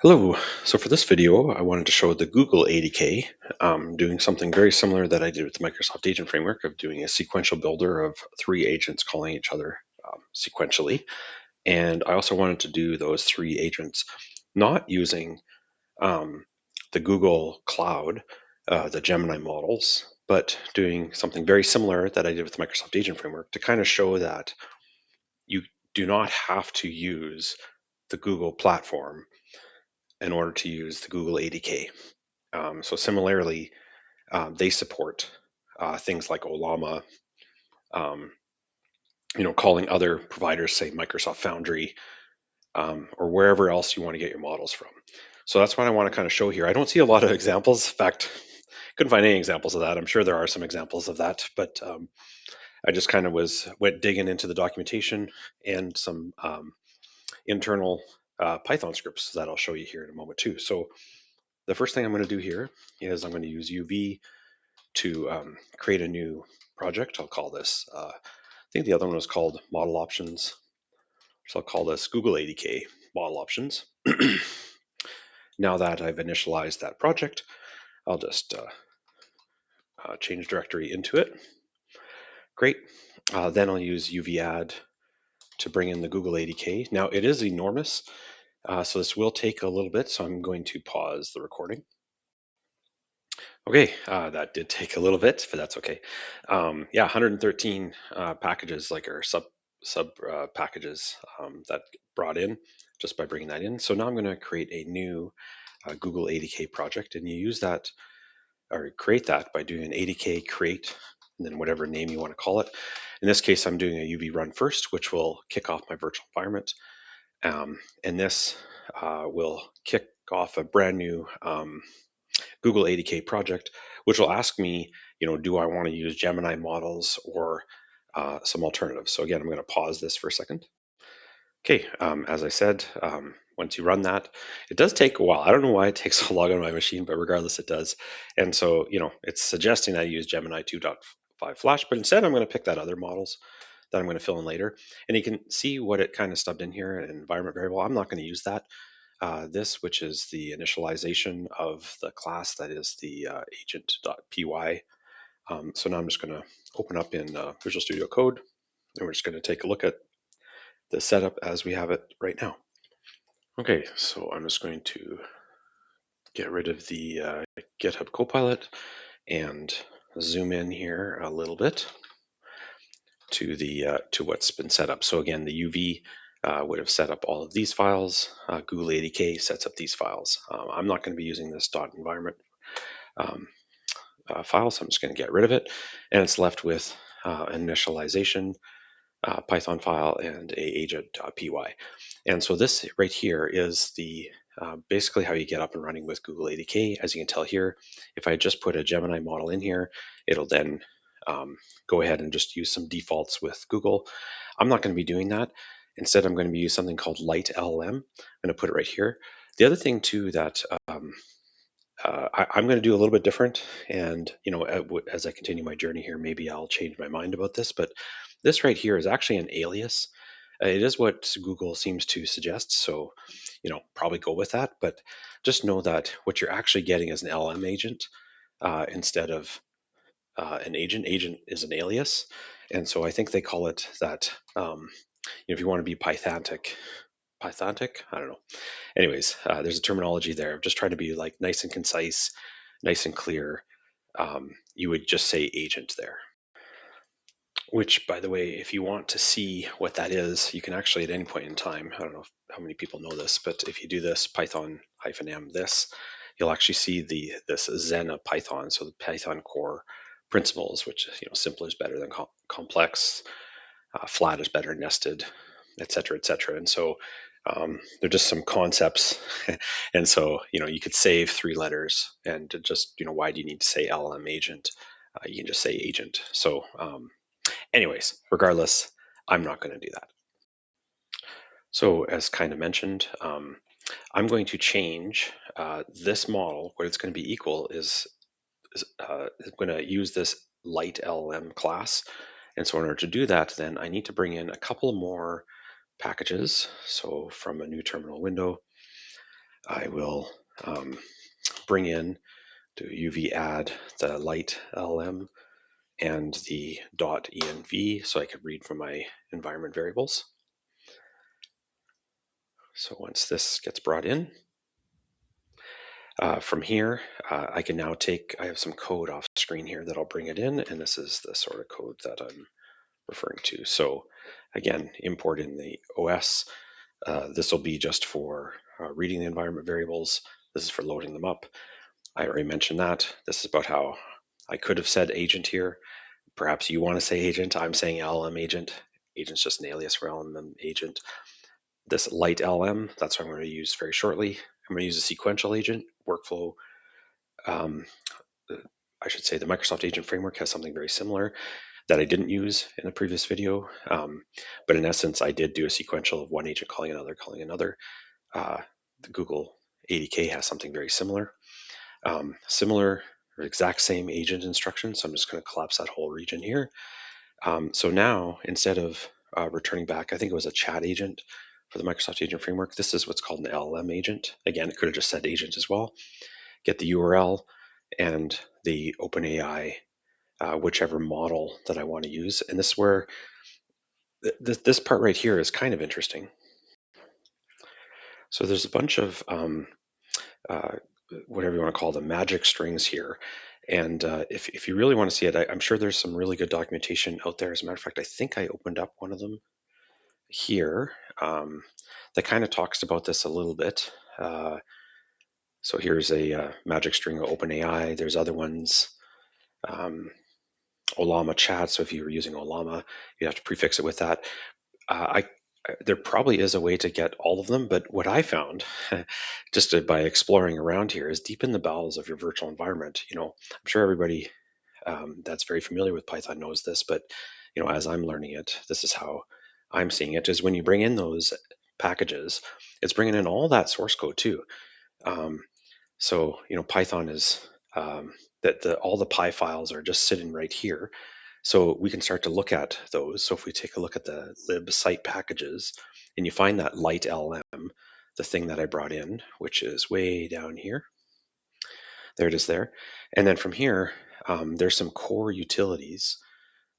Hello. So for this video, I wanted to show the Google ADK, doing something very similar that I did with the Microsoft Agent Framework of doing a sequential builder of three agents calling each other sequentially. And I also wanted to do those three agents not using um, the Google Cloud, the Gemini models, but doing something very similar that I did with the Microsoft Agent Framework to kind of show that you do not have to use the Google platform in order to use the Google ADK. So similarly, they support things like Ollama, um, calling other providers, say Microsoft Foundry, or wherever else you want to get your models from. So that's what I want to kind of show here. I don't see a lot of examples. In fact, couldn't find any examples of that. I'm sure there are some examples of that, but I just kind of went digging into the documentation and some internal Python scripts that I'll show you here in a moment too. So the first thing I'm going to do here is I'm going to use UV to create a new project. I'll call this, I think the other one was called Model Options. So I'll call this Google ADK Model Options. Now that I've initialized that project, I'll just change directory into it. Great. Then I'll use UV add to bring in the Google ADK. Now it is enormous, so this will take a little bit, so I'm going to pause the recording. Okay, that did take a little bit, but that's okay. Yeah, 113 packages, like our sub packages that brought in just by bringing that in. So now I'm going to create a new Google ADK project, and you use that or create that by doing an ADK create, and then whatever name you want to call it. In this case, I'm doing a UV run first, which will kick off my virtual environment, and this will kick off a brand new Google ADK project, which will ask me, do I want to use Gemini models or some alternatives? So again, I'm going to pause this for a second. Okay, as I said, once you run that, it does take a while. I don't know why it takes so long on my machine, but regardless, it does. And so, it's suggesting I use Gemini 2.5 Flash, but instead I'm going to pick that other models that I'm going to fill in later. And you can see what it kind of stubbed in here, an environment variable. I'm not going to use that. This, which is the initialization of the class that is the agent.py. So now I'm just going to open up in Visual Studio Code, and we're just going to take a look at the setup as we have it right now. Okay, so I'm just going to get rid of the GitHub Copilot and zoom in here a little bit to the to what's been set up. So again, the UV would have set up all of these files. Google ADK sets up these files. I'm not going to be using this .environment um, file, so I'm just going to get rid of it, and it's left with initialization, Python file, and a agent.py. And so this right here is the basically how you get up and running with Google ADK. As you can tell here, if I just put a Gemini model in here, it'll then go ahead and just use some defaults with Google. I'm not going to be doing that. Instead, I'm going to be using something called LiteLlm. I'm going to put it right here. The other thing too that I'm going to do a little bit different, and as I continue my journey here, maybe I'll change my mind about this. But this right here is actually an alias. It is what Google seems to suggest, so probably go with that. But just know that what you're actually getting is an LM agent instead of an agent. Agent is an alias, and so I think they call it that. If you want to be Pythantic, I don't know. Anyways, there's a terminology there. I'm just trying to be like nice and concise, nice and clear. You would just say agent there. Which, by the way, if you want to see what that is, you can actually at any point in time, I don't know how many people know this, but if you do this Python-m this, you'll actually see this Zen of Python. So the Python core principles, which simple is better than complex, flat is better nested, et cetera, et cetera. And so they're just some concepts. And so, you could save three letters and just, why do you need to say LM agent? You can just say agent. So anyways, regardless, I'm not going to do that. So as kind of mentioned, I'm going to change this model. What it's going to be equal is going to use this LiteLlm class. And so in order to do that, then I need to bring in a couple more packages. So from a new terminal window, I will bring in, do UV add the LiteLlm and the .env so I can read from my environment variables. So once this gets brought in, from here, I can now I have some code off screen here that I'll bring it in, and this is the sort of code that I'm referring to. So again, import in the OS. This will be just for reading the environment variables. This is for loading them up. I already mentioned that. This is about how I could have said agent here. Perhaps you want to say agent. I'm saying LLM agent. Agent's just an alias for LLM agent. This LiteLlm, that's what I'm going to use very shortly. I'm going to use a sequential agent workflow. I should say the Microsoft Agent Framework has something very similar that I didn't use in a previous video. But in essence, I did do a sequential of one agent calling another, calling another. The Google ADK has something very similar. Similar or exact same agent instructions. So I'm just going to collapse that whole region here. So now, instead of returning back, I think it was a chat agent for the Microsoft Agent Framework, this is what's called an LLM agent. Again, it could have just said agent as well. Get the URL and the OpenAI, whichever model that I want to use. And this is where this part right here is kind of interesting. So there's a bunch of whatever you want to call them, magic strings here. And if you really want to see it, I'm sure there's some really good documentation out there. As a matter of fact, I think I opened up one of them here that kind of talks about this a little bit. So here's a magic string of OpenAI. There's other ones. Ollama chat. So if you were using Ollama, you have to prefix it with that. There probably is a way to get all of them, but what I found, by exploring around here, is deep in the bowels of your virtual environment. I'm sure everybody that's very familiar with Python knows this, but as I'm learning it, this is how I'm seeing it: is when you bring in those packages, it's bringing in all that source code too. So Python is that all the Py files are just sitting right here. So we can start to look at those. So if we take a look at the lib site packages and you find that LiteLlm, the thing that I brought in, which is way down here, there it is there. And then from here, there's some core utilities.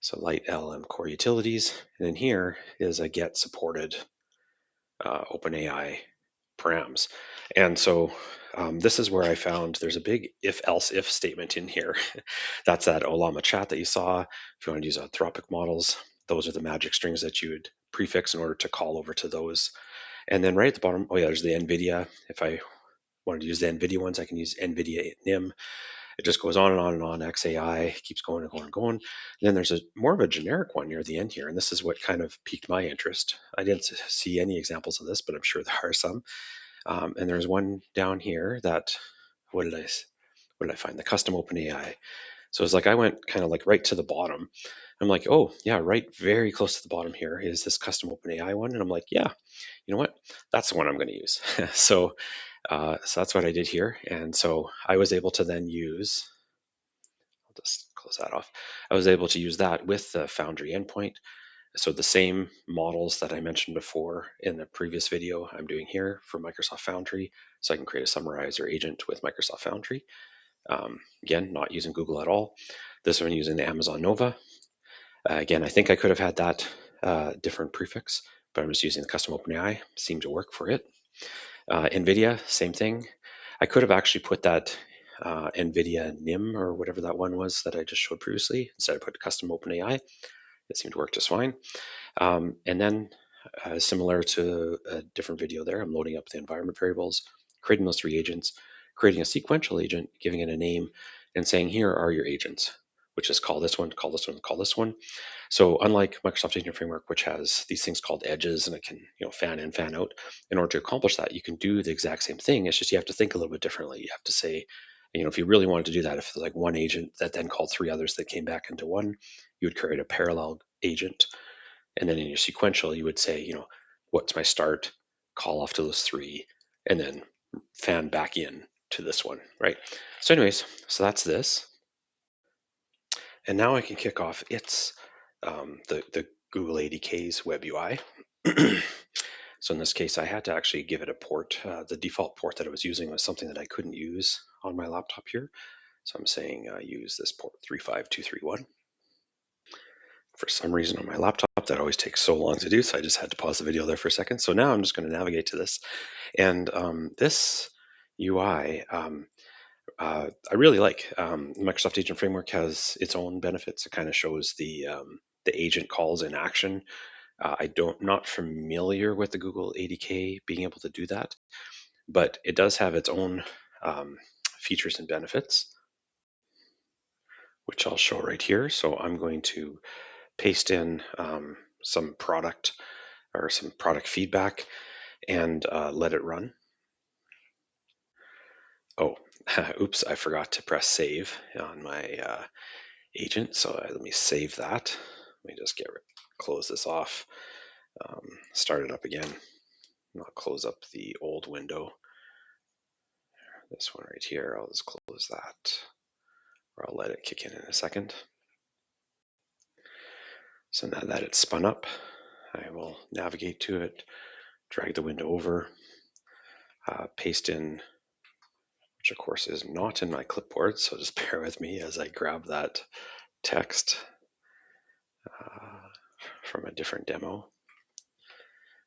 So LiteLlm core utilities. And then here is a get supported OpenAI params. And so this is where I found there's a big if statement in here. That's that Ollama chat that you saw. If you want to use Anthropic models, those are the magic strings that you would prefix in order to call over to those. And then right at the bottom, oh yeah, there's the NVIDIA. If I wanted to use the NVIDIA ones, I can use NVIDIA NIM. It just goes on and on and on. XAI keeps going and going and going. And then there's a more of a generic one near the end here, and this is what kind of piqued my interest. I didn't see any examples of this, but I'm sure there are some. And there's one down here that what did I find? The custom OpenAI. So it's like I went kind of like right to the bottom. I'm like, oh yeah, right, very close to the bottom here is this custom OpenAI one, and I'm like, yeah, you know what? That's the one I'm going to use. So that's what I did here, and so I was able to then use. I'll just close that off. I was able to use that with the Foundry endpoint. So the same models that I mentioned before in the previous video, I'm doing here for Microsoft Foundry. So I can create a summarizer agent with Microsoft Foundry. Again, not using Google at all. This one using the Amazon Nova. Again, I think I could have had that different prefix, but I'm just using the custom OpenAI. Seemed to work for it. NVIDIA, same thing. I could have actually put that NVIDIA NIM or whatever that one was that I just showed previously. Instead, I put custom OpenAI. It seemed to work just fine. And then similar to a different video there, I'm loading up the environment variables, creating those three agents, creating a sequential agent, giving it a name, and saying, here are your agents, which is call this one, call this one, call this one. So unlike Microsoft Agent Framework, which has these things called edges and it can fan in, fan out, in order to accomplish that, you can do the exact same thing. It's just you have to think a little bit differently. You have to say, if you really wanted to do that, if it's like one agent that then called three others that came back into one, you would create a parallel agent. And then in your sequential, you would say, what's my start, call off to those three, and then fan back in to this one, right? So anyways, so that's this. And now I can kick off the Google ADK's web UI. So in this case, I had to actually give it a port. The default port that I was using was something that I couldn't use on my laptop here. So I'm saying use this port 35231. For some reason on my laptop, that always takes so long to do. So I just had to pause the video there for a second. So now I'm just going to navigate to this. And this UI, I really like. Microsoft Agent Framework has its own benefits. It kind of shows the agent calls in action. Not familiar with the Google ADK being able to do that, but it does have its own um, features and benefits, which I'll show right here. So I'm going to paste in some product or some product feedback and let it run. Oh, oops, I forgot to press save on my agent. So let me save that. Let me just close this off, start it up again. I'll close up the old window. This one right here, I'll just close that, or I'll let it kick in a second. So now that it's spun up, I will navigate to it, drag the window over, paste in, which of course is not in my clipboard, so just bear with me as I grab that text from a different demo.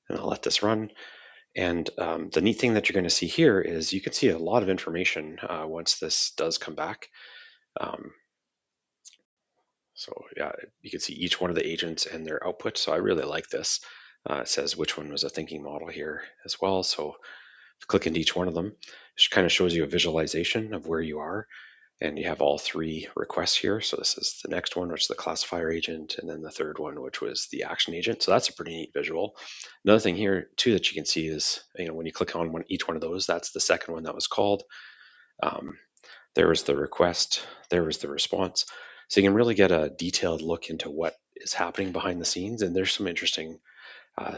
And I'll let this run. And the neat thing that you're going to see here is you can see a lot of information once this does come back. So yeah, you can see each one of the agents and their output. So I really like this. It says which one was a thinking model here as well. So click into each one of them. It kind of shows you a visualization of where you are. And you have all three requests here. So this is the next one, which is the classifier agent, and then the third one, which was the action agent. So that's a pretty neat visual. Another thing here too that you can see is, when you click on each one of those, that's the second one that was called. There was the request, there was the response. So you can really get a detailed look into what is happening behind the scenes. And there's some interesting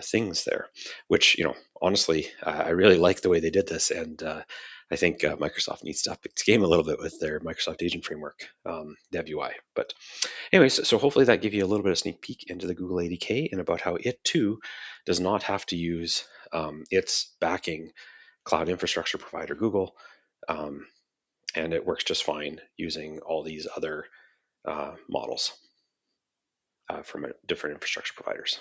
things there, which, honestly, I really like the way they did this. And I think Microsoft needs to up its game a little bit with their Microsoft Agent Framework Dev UI. But anyways, so hopefully that gave you a little bit of sneak peek into the Google ADK and about how it too does not have to use its backing cloud infrastructure provider, Google. And it works just fine using all these other models from different infrastructure providers.